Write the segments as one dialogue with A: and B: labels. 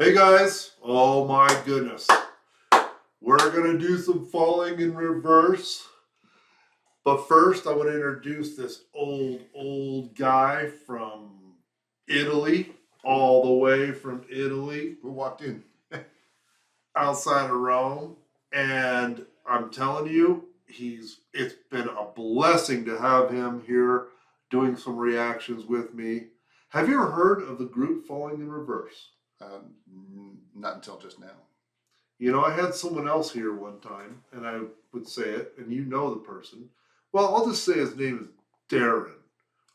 A: Hey guys, oh my goodness. We're going to do some falling in reverse. But first, I want to introduce this old guy from Italy, all the way from Italy,
B: Who walked in?
A: outside of Rome. And I'm telling you, it's been a blessing to have him here doing some reactions with me. Have you ever heard of the group Falling in Reverse?
B: Not until just now.
A: You know, I had someone else here one time, and I would say it, and you know the person. Well, I'll just say his name is Darren.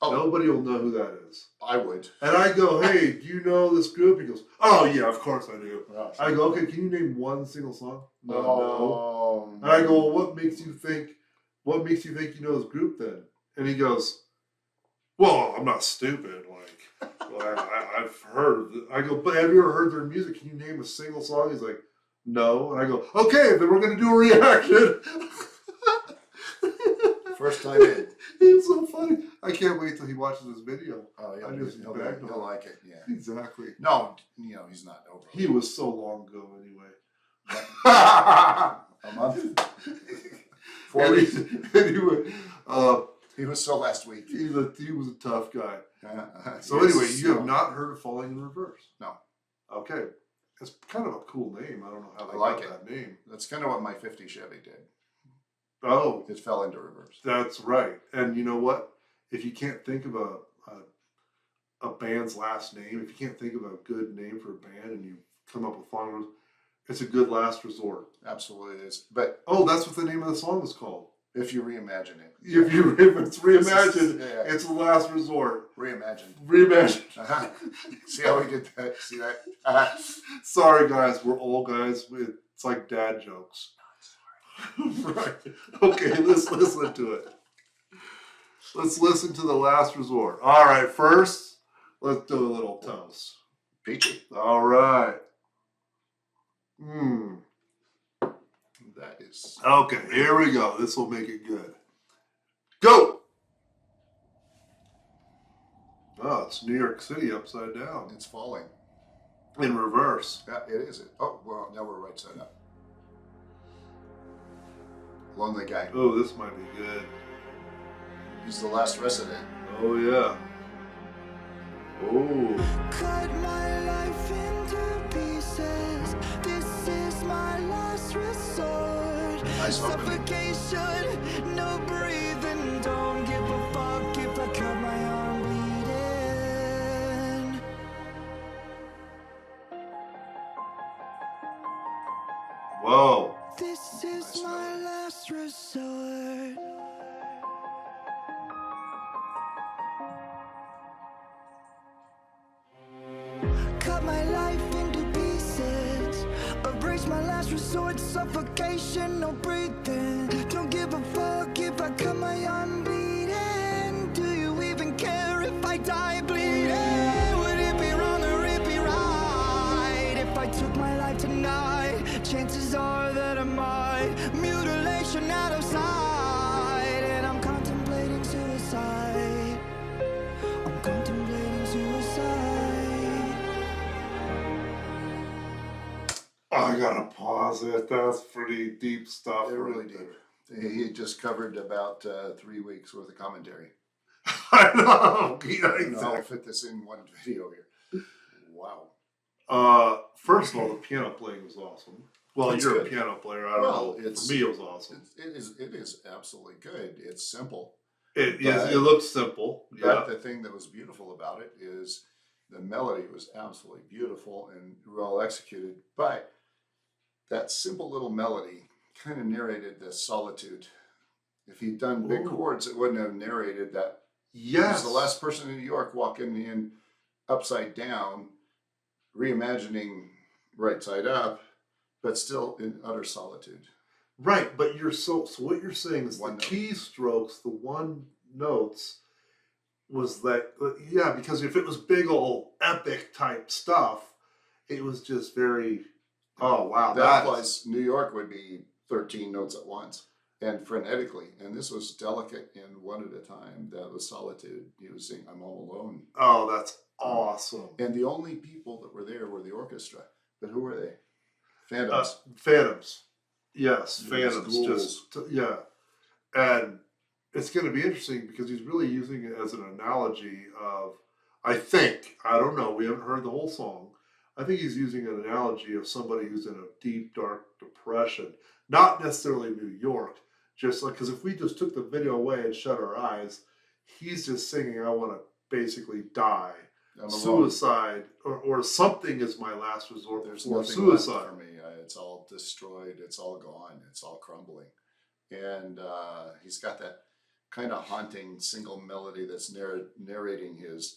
B: Oh,
A: Nobody will know who that is.
B: I would.
A: And I go, hey, do you know this group? He goes, oh, yeah, of course I do.
B: Oh,
A: I go, okay, can you name one single song? No.
B: Oh,
A: And I go, well, what makes you think you know this group then? And he goes, well, I'm not stupid. Like, well, I've heard. I go, but have you ever heard their music? Can you name a single song? He's like, no. And I go, okay, then we're going to do a reaction.
B: First time in.
A: It's so funny. I can't wait till he watches this video.
B: Oh, yeah, he'll like it. Yeah,
A: exactly.
B: No, he's not over.
A: He was so long ago anyway.
B: A month. 4 weeks.
A: Anyway,
B: He was so last week.
A: he was a tough guy. So
B: Yes.
A: anyway, you have not heard of Falling in Reverse?
B: No.
A: Okay. It's kind of a cool name. I don't know how they
B: I like
A: got that name.
B: That's kind of what my 50 Chevy did.
A: Oh,
B: It fell into reverse.
A: that's right. And you know what? If you can't think of a band's last name, if you can't think of a good name for a band and you come up with Falling in Reverse, it's a good last resort.
B: Absolutely is. But
A: That's what the name of the song is called.
B: if you reimagine it.
A: If it's reimagined,
B: Yeah.
A: it's the last resort.
B: Reimagined.
A: Reimagined.
B: See how we did that? See that?
A: Sorry, guys. We're old guys. It's like dad jokes. Right. Okay, let's listen to it. Let's listen to the last resort. All right, first, let's do a little toast.
B: Peachy.
A: All right.
B: That is.
A: Okay, here we go. This will make it good. Go! Oh, it's New York City upside down.
B: It's falling.
A: In reverse.
B: Yeah, it is. Oh, well, now we're right side up. Lonely guy.
A: Oh, this might be good.
B: He's the last resident.
A: Oh, yeah. Oh.
C: Cut my life into pieces. This is my last resort.
B: Nice opening.
C: Suffocation, no breathing. Don't give a fuck if I cut my arm bleeding.
A: Whoa.
C: This is my last resort. Cut my life into pieces. Erase my last resort. Suffocation, no breathing. Don't give a fuck if I cut my arm bleeding. Do you even care if I die bleeding? Would it be wrong or it be right if I took my life tonight? Chances are that I might. Mutilation out of sight, and I'm contemplating suicide. I'm contemplating suicide.
A: I gotta pause it. That's pretty deep stuff.
B: They're really deep. He just covered about 3 weeks worth of commentary.
A: I know. Yeah,
B: I'll
A: exactly.
B: fit this in one video here. Wow.
A: First of all, the piano playing was awesome. Well,
B: It's
A: you're
B: good.
A: a piano player. I don't
B: Well,
A: know.
B: it's-
A: For me, it was awesome.
B: It is absolutely good. It's simple.
A: It
B: But-
A: looks simple.
B: But
A: Yeah.
B: the thing that was beautiful about it is the melody was absolutely beautiful and well executed. But that simple little melody kind of narrated the solitude. If he'd done big
A: Ooh.
B: chords, it wouldn't have narrated that.
A: Yes.
B: He's the last person in New York walking in upside down, reimagining right side up, but still in utter solitude.
A: Right, but so what you're saying is
B: One
A: the
B: note.
A: keystrokes, the one notes, was that yeah, because if it was big old epic type stuff, it was just very wow.
B: That plus New York would be 13 notes at once and frenetically. And this was delicate and one at a time. That was solitude. He was saying, I'm all alone.
A: Oh, that's awesome.
B: And the only people that were there were the orchestra. But who were they? Phantoms.
A: Phantoms. Yes,
B: These
A: Phantoms.
B: ghouls.
A: Yeah. And it's going to be interesting because he's really using it as an analogy of, I think, I don't know, we haven't heard the whole song. I think he's using an analogy of somebody who's in a deep, dark depression. Not necessarily New York, just like, because if we just took the video away and shut our eyes, he's just singing, I want to basically die.
B: I'm alone.
A: Suicide or something is my last resort.
B: There's
A: for
B: nothing
A: suicide.
B: left for me. It's all destroyed. It's all gone. It's all crumbling. And he's got that kind of haunting single melody that's narrating his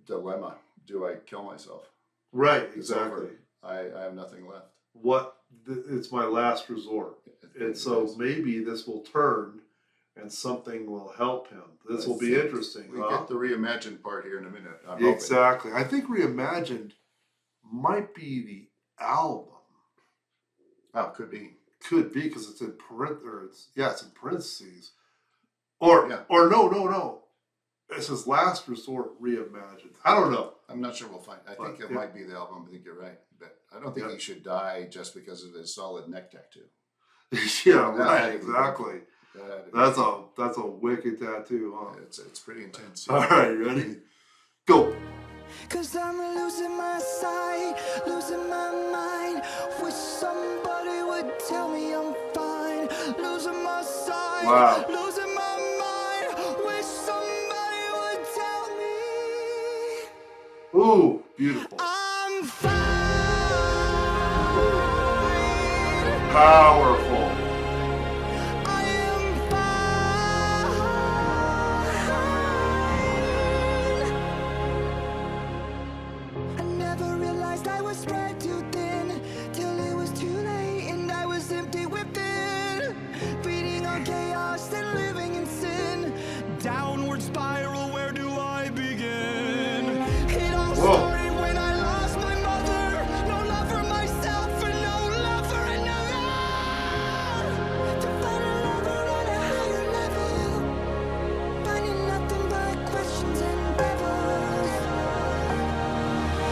B: dilemma. Do I kill myself?
A: Right,
B: It's
A: exactly.
B: over. I have nothing left.
A: It's my last resort. And
B: It
A: so
B: is.
A: maybe this will turn and something will help him. This
B: I
A: will be
B: think
A: interesting.
B: We
A: huh?
B: get the reimagined part here in a minute. I'm hoping.
A: Exactly. I think Reimagined might be the album.
B: Oh, could be.
A: Could be because it's in it's in parentheses. Or
B: Yeah.
A: or no. It says Last Resort Reimagined. I don't know.
B: I'm not sure we'll find. I think it
A: yeah.
B: might be the album. I think you're right. But I don't think
A: Yeah.
B: he should die just because of his solid neck tattoo.
A: Yeah,
B: That
A: right,
B: had to be
A: exactly. That's a wicked tattoo, huh?
B: It's pretty intense.
A: All right, you ready? Go.
C: Cause I'm losing my sight, losing my mind. Wish somebody would tell me I'm fine. Losing my sight,
A: Wow.
C: losing my mind. Wish somebody would tell me
A: Ooh, beautiful.
C: I'm fine.
A: Powerful.
C: I am fine. I never realized I was spread too thin till it was too late and I was empty within, feeding on chaos and living in sin. Downward spiral, where do I begin? It all started when I lost my mother. No love for myself and no love for another. To find a lover on a higher level, finding nothing but questions and devils.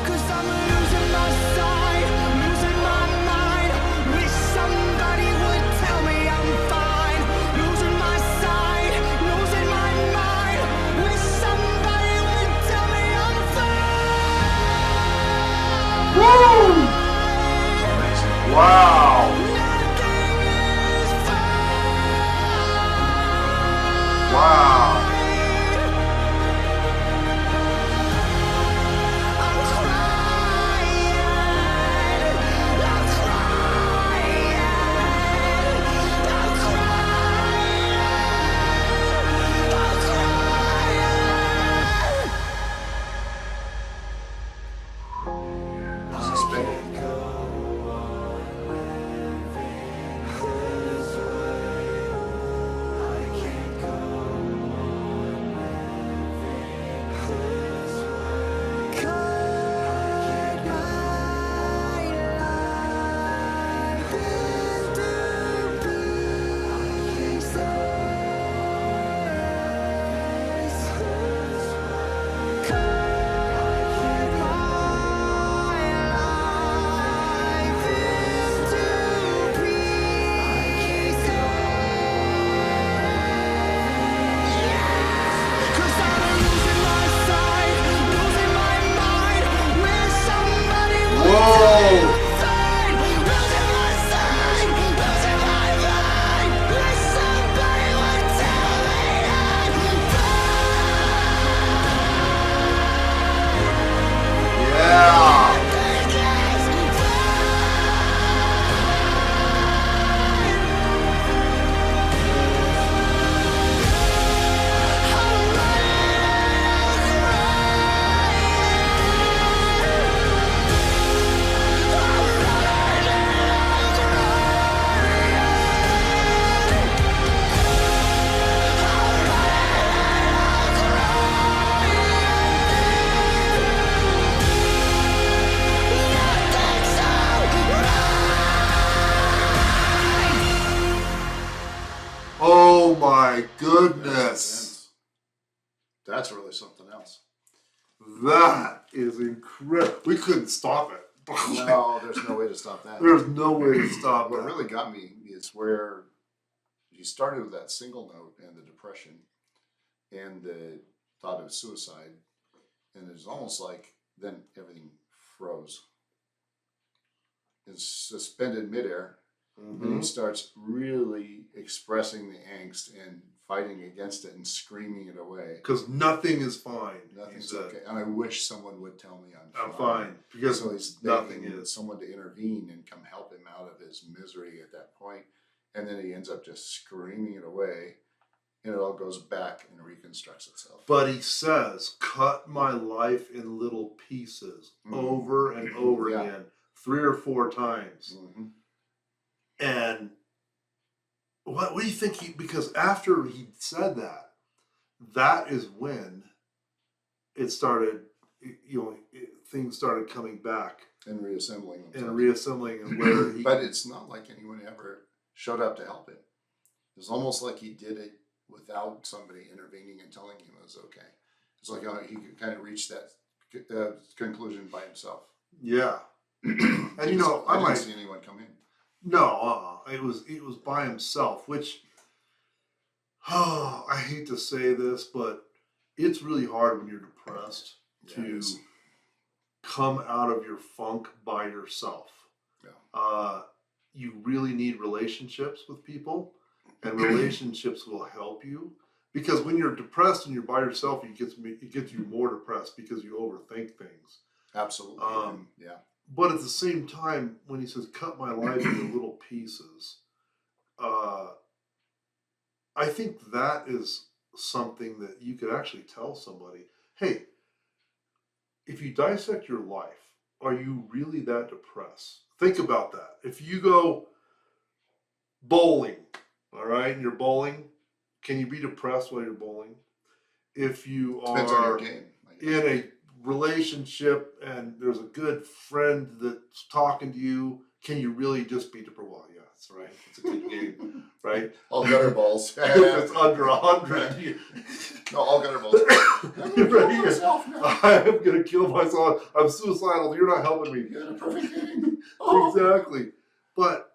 C: Cause I'm losing my sight, losing my mind. Wish somebody would tell me I'm fine. Losing my sight, losing my mind. Wish somebody would tell me I'm fine.
A: Woo! Wow.
C: Nothing is fine.
A: Wow.
C: I'm crying. I'm crying. I'm crying.
B: Suspended.
A: That is incredible. We couldn't stop it.
B: No, there's no way to stop that.
A: There's no way to stop
B: What
A: that.
B: really got me is where he started with that single note and the depression and the thought of suicide, and it's almost like then everything froze. It's suspended midair, and he starts really expressing the angst and fighting against it and screaming it away.
A: Because nothing is fine.
B: Nothing's okay, and I wish someone would tell me
A: I'm fine. Because
B: so he's
A: nothing
B: begging
A: is.
B: someone to intervene and come help him out of his misery at that point. And then he ends up just screaming it away, and it all goes back and reconstructs itself.
A: But he says, cut my life in little pieces over and over again, 3 or 4 times. And what do you think because after he said that, that is when it started, things started coming back.
B: And reassembling themselves.
A: And reassembling and where he...
B: But it's not like anyone ever showed up to help him. It's almost like he did it without somebody intervening and telling him it was okay. It's like he could kind of reach that conclusion by himself.
A: Yeah. And
B: I didn't see anyone come in.
A: No, it was by himself, which I hate to say this, but it's really hard when you're depressed to come out of your funk by yourself. Yeah. You really need relationships with people, and relationships will help you. Because when you're depressed and you're by yourself, it gets you more depressed because you overthink things.
B: Absolutely. Yeah.
A: But at the same time, when he says, cut my life into little pieces, I think that is something that you could actually tell somebody, hey, if you dissect your life, are you really that depressed? Think about that. If you go bowling, all right, and you're bowling, can you be depressed while you're bowling? If you
B: Depends on your
A: are
B: game,
A: in a relationship and there's a good friend that's talking to you, can you really just be depressed? Well, yeah, that's right. It's a good game, right?
B: All gutter balls.
A: If it's under 100.
B: No, all gutter balls.
A: I'm going to kill myself. I'm suicidal. You're not helping me.
B: You got a perfect game.
A: Exactly. But,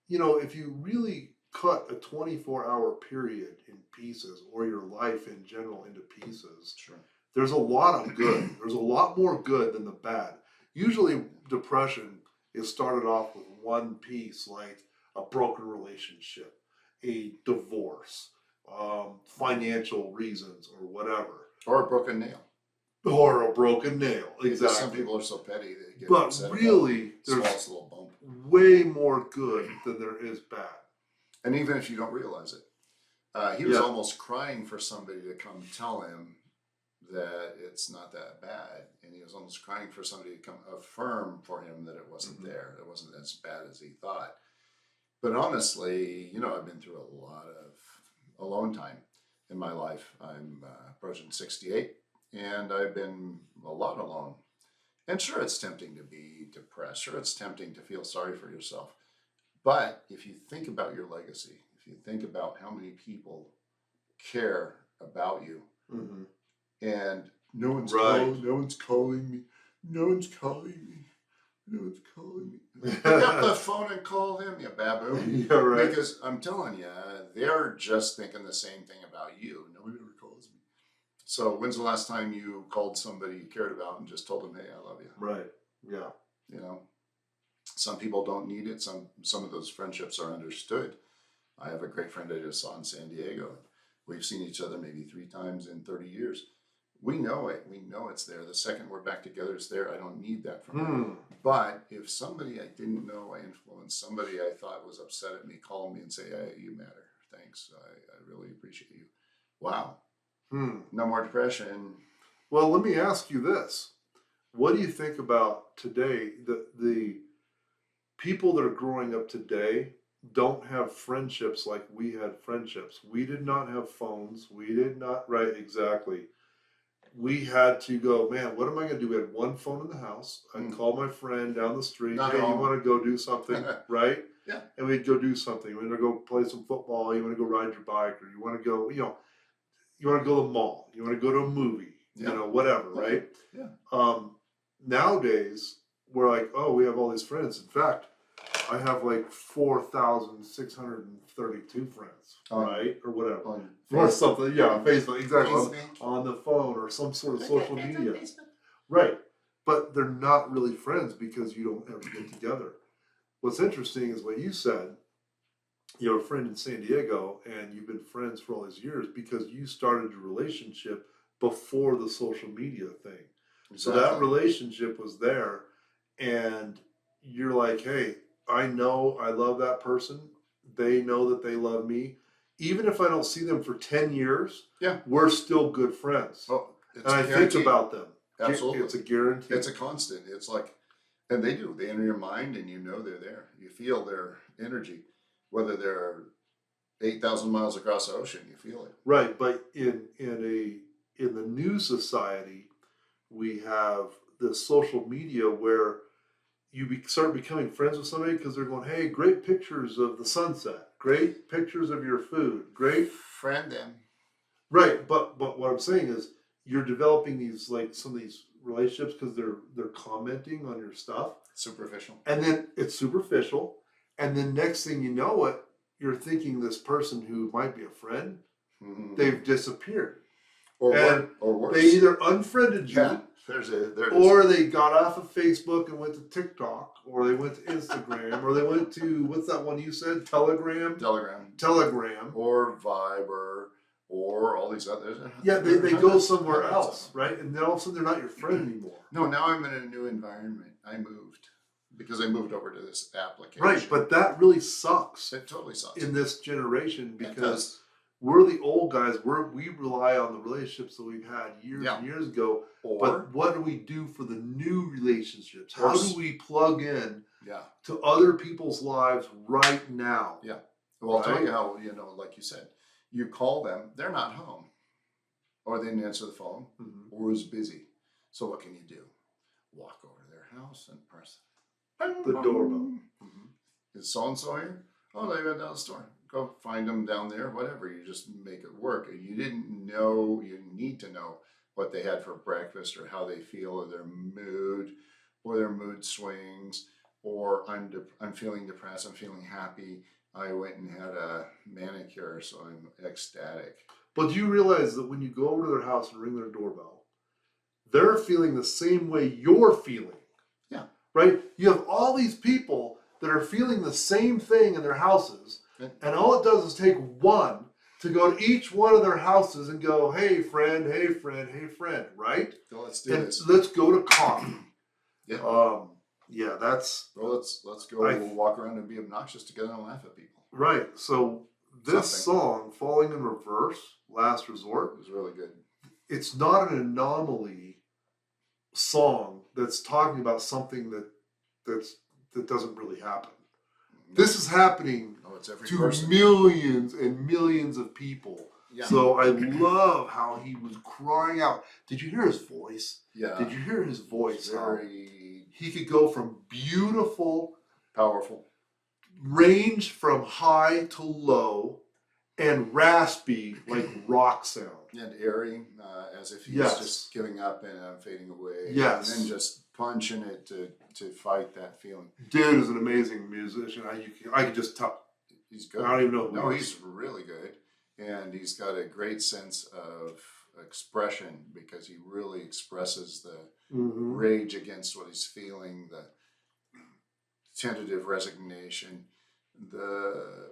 A: if you really cut a 24-hour period in pieces, or your life in general into pieces,
B: Sure.
A: There's a lot of good. There's a lot more good than the bad. Usually depression is started off with one piece, like a broken relationship, a divorce, financial reasons, or whatever.
B: Or a broken nail.
A: Or a broken nail, exactly.
B: Because some people are so petty they get
A: but
B: upset
A: really,
B: about
A: there's
B: little bump.
A: way more good than there is bad.
B: And even if you don't realize it, he was almost crying for somebody to come tell him that it's not that bad, and he was almost crying for somebody to come affirm for him that it wasn't there, it wasn't as bad as he thought. But honestly, I've been through a lot of alone time in my life. I'm approaching 68, and I've been a lot alone. And sure, it's tempting to be depressed. Sure, it's tempting to feel sorry for yourself. But if you think about your legacy, if you think about how many people care about you, and no one's calling me, no one's calling me. Pick up the phone and call him, you baboon.
A: Yeah, right.
B: Because I'm telling you, they're just thinking the same thing about you. Nobody ever calls me. So when's the last time you called somebody you cared about and just told them, hey, I love you?
A: Right. Yeah.
B: Some people don't need it. Some of those friendships are understood. I have a great friend I just saw in San Diego. We've seen each other maybe 3 times in 30 years. We know it. We know it's there. The second we're back together, it's there. I don't need that from her. But if somebody I didn't know I influenced, somebody I thought was upset at me, called me and say, hey, you matter. Thanks. I really appreciate you. Wow. No more depression.
A: Well, let me ask you this. What do you think about today? The people that are growing up today don't have friendships like we had friendships. We did not have phones. We did not, right, exactly. We had to go, man, what am I going to do? We had one phone in the house. I'd call my friend down the street.
B: Not
A: hey, you
B: home.
A: want to go do something, right?
B: Yeah.
A: And we'd go do something. We're going to go play some football. You want to go ride your bike, or you want to go, you want to go to the mall. You want to go to a movie.
B: Yeah.
A: you know, whatever,
B: Yeah.
A: right?
B: Yeah.
A: Nowadays, we're like, oh, we have all these friends. In fact, I have like 4,632 friends, right? Or whatever.
B: On
A: Or
B: Facebook.
A: something, yeah, Facebook, exactly.
B: Facebook.
A: On the phone or some sort of
B: Okay,
A: social
B: it's on
A: media.
B: Facebook.
A: Right. But they're not really friends because you don't ever get together. What's interesting is what you said. You have a friend in San Diego and you've been friends for all these years because you started your relationship before the social media thing. So that
B: Exactly.
A: relationship was there and you're like, hey, I know I love that person. They know that they love me. Even if I don't see them for 10 years,
B: Yeah.
A: we're still good friends.
B: Oh, it's
A: And I think
B: guaranteed.
A: about them.
B: Absolutely.
A: It's a guarantee.
B: It's a constant. It's like, and they do. They enter your mind, and you know they're there. You feel their energy, whether they're 8,000 miles across the ocean. You feel it.
A: Right, but in the new society, we have the social media where you start becoming friends with somebody because they're going, hey, great pictures of the sunset, great pictures of your food, great.
B: Friend them.
A: Right, but what I'm saying is you're developing these like some of these relationships because they're commenting on your stuff,
B: Superficial.
A: and then it's superficial, and then next thing you know it, you're thinking this person who might be a friend,
B: Mhm.
A: they've disappeared.
B: Or
A: And
B: worse.
A: they either unfriended you,
B: Yeah. There it is.
A: or they got off of Facebook and went to TikTok, or they went to Instagram, or they went to what's that one you said? Telegram.
B: Telegram. Or Viber. Or all these others.
A: Yeah, they go somewhere
B: Hundreds of
A: else,
B: them.
A: right? And then all of a sudden they're not your friend anymore.
B: No, now I'm in a new environment. I moved because I moved over to this application.
A: Right, but that really sucks
B: It totally sucks.
A: in this generation
B: It
A: because
B: does.
A: we're the old guys. We rely on the relationships that we've had years
B: Yeah.
A: and years ago.
B: Or
A: But what do we do for the new relationships? How
B: Or
A: do we plug in
B: yeah.
A: to other people's lives right now?
B: Yeah. Well, I'll tell
A: Right?
B: you how, like you said, you call them, they're not home. Or they didn't answer the phone,
A: Mhm.
B: or was busy. So what can you do? Walk over to their house and press
A: The doorbell. Mhm.
B: Is so-and-so here? Oh, they went down the store. Go find them down there, whatever. You just make it work. You didn't know, you need to know what they had for breakfast or how they feel or their mood swings or I'm feeling depressed, I'm feeling happy. I went and had a manicure, so I'm ecstatic.
A: But do you realize that when you go over to their house and ring their doorbell, they're feeling the same way you're feeling?
B: Yeah.
A: Right? You have all these people that are feeling the same thing in their houses, and all it does is take one to go to each one of their houses and go, hey friend, hey friend, hey friend, right?
B: So let's do
A: And
B: this.
A: let's go to coffee.
B: Yeah.
A: Yeah, that's
B: Well, let's go walk around and be obnoxious together and laugh at people.
A: right. So this
B: Something.
A: song, Falling in Reverse, Last Resort,
B: It was really good.
A: it's not an anomaly song that's talking about something that doesn't really happen. This is happening
B: Oh, it's every
A: to
B: person.
A: millions and millions of people.
B: Yeah.
A: So I love how he was crying out. Did you hear his voice?
B: Yeah.
A: Did you hear his voice? How
B: Very
A: he could go from beautiful,
B: powerful.
A: range from high to low, and raspy like rock sound.
B: And airy, as if he's
A: Yes.
B: just giving up and fading away.
A: Yes.
B: And then just punching it to fight that feeling.
A: Dude is an amazing musician. I could just tell.
B: He's good.
A: I don't even know who
B: No,
A: he is.
B: he's really good. And he's got a great sense of expression because he really expresses the
A: Mhm.
B: rage against what he's feeling, the tentative resignation, the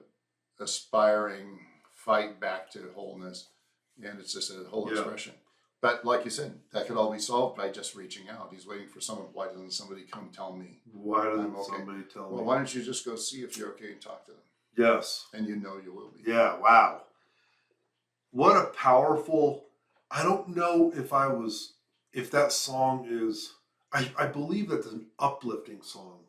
B: aspiring fight back to wholeness. And it's just a whole
A: Yeah.
B: expression. But like you said, that could all be solved by just reaching out. He's waiting for someone. Why doesn't somebody come tell me?
A: Why doesn't
B: I'm okay.
A: somebody tell
B: Well,
A: me?
B: why don't you just go see if you're okay and talk to them?
A: Yes.
B: And you know you will be.
A: Yeah, wow. What a powerful, I don't know if that song is, I believe that's an uplifting song,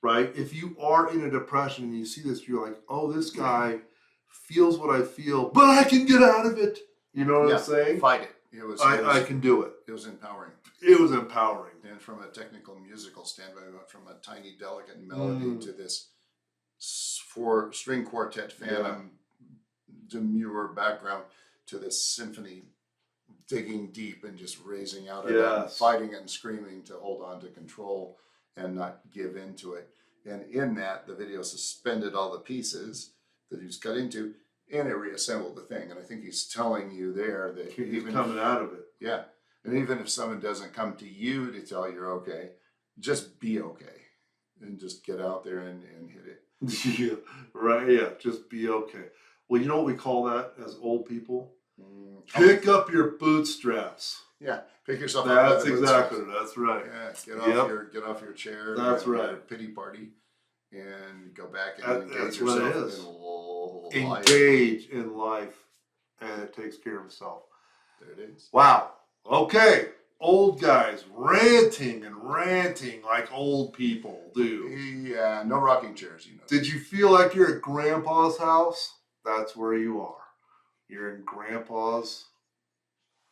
A: right? If you are in a depression and you see this, you're like, oh, this guy feels what I feel, but I can get out of it. You know what I'm saying?
B: Fight it.
A: I can do it.
B: It was empowering.
A: It was empowering.
B: And from a technical musical standpoint, we went from a tiny, delicate melody to this four-string quartet phantom demure background to this symphony digging deep and just raising out of that, and
A: Yes.
B: fighting and screaming to hold on to control and not give into it. And in that, the video suspended all the pieces that he was cut into, and it reassembled the thing. And I think he's telling you there that
A: He's
B: even
A: coming out of it.
B: yeah, and even if someone doesn't come to you to tell you're okay, just be okay, and just get out there and hit it.
A: Yeah, right. Yeah, just be okay. Well, you know what we call that as old people? Pick up your bootstraps.
B: Yeah, pick yourself up.
A: That's exactly. That's right.
B: Yeah, get off your chair.
A: That's
B: your
A: right.
B: Pity party, and go back and engage
A: That's what it
B: yourself
A: is.
B: in life.
A: Engage in life, and it takes care of itself.
B: There it is.
A: Wow. Okay. Old guys ranting and ranting like old people do.
B: Yeah, no rocking chairs, you know.
A: Did you feel like you're at Grandpa's house? That's where you are. You're in Grandpa's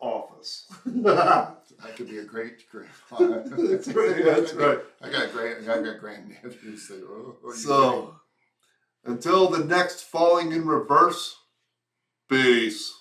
A: office.
B: I could be a great grandpa.
A: That's right. That's right.
B: I got grandnephews.
A: So, until the next Falling in Reverse, peace.